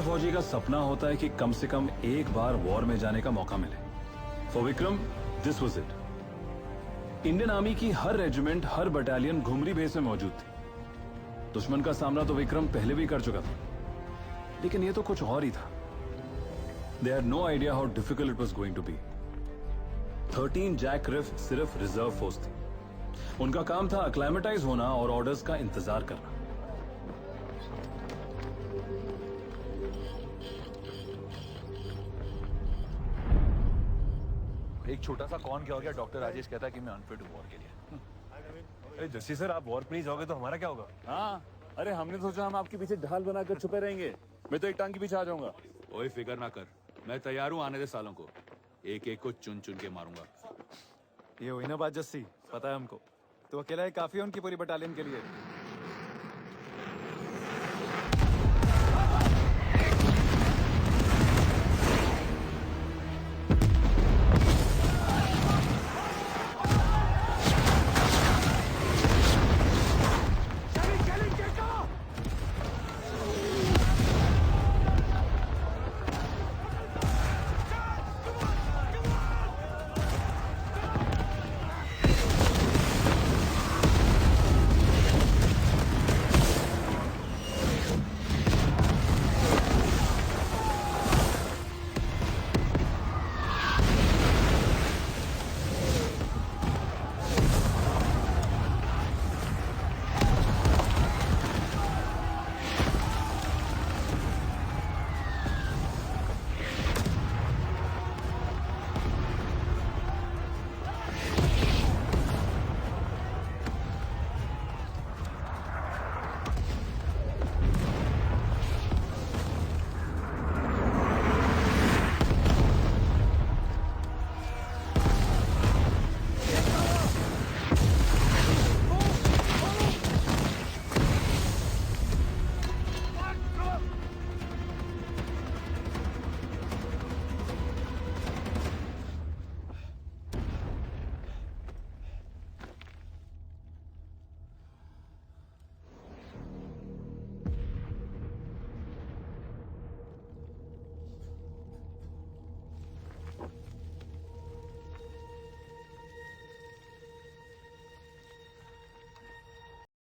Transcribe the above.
फौजी का सपना होता है कि कम से कम एक बार वॉर में जाने का मौका मिले। For Vikram this was it. Indian army की हर रेजिमेंट, हर बटालियन घुमरी बेस में मौजूद थी। दुश्मन का सामना तो विक्रम पहले भी कर चुका था, लेकिन ये तो कुछ और ही था। They had no idea how difficult it was going to be. 13 JAK RIF सिर्फ रिजर्व फोर्स थी। उनका काम था अक्लाइमेटाइज होना और ऑर्डर्स का इंतजार करना। एक छोटा सा कौन क्या हो गया, डॉक्टर राजेश कहता है कि मैं अनफिट हूँ वॉर के लिए। अरे जस्सी सर, आप वॉर प्लीज जाओगे तो हमारा क्या होगा? हाँ, अरे हमने सोचा हम आपके पीछे ढाल बनाकर छुपे रहेंगे। मैं तो एक टांग के पीछे आ जाऊंगा। कोई फिक्र ना कर, मैं तैयार हूँ आने दे सालों को। एक एक को चुन चुन के मारूंगा। ये हुई ना बात जस्सी, पता है हमको। तो अकेला ही काफी है उनकी पूरी बटालियन के लिए।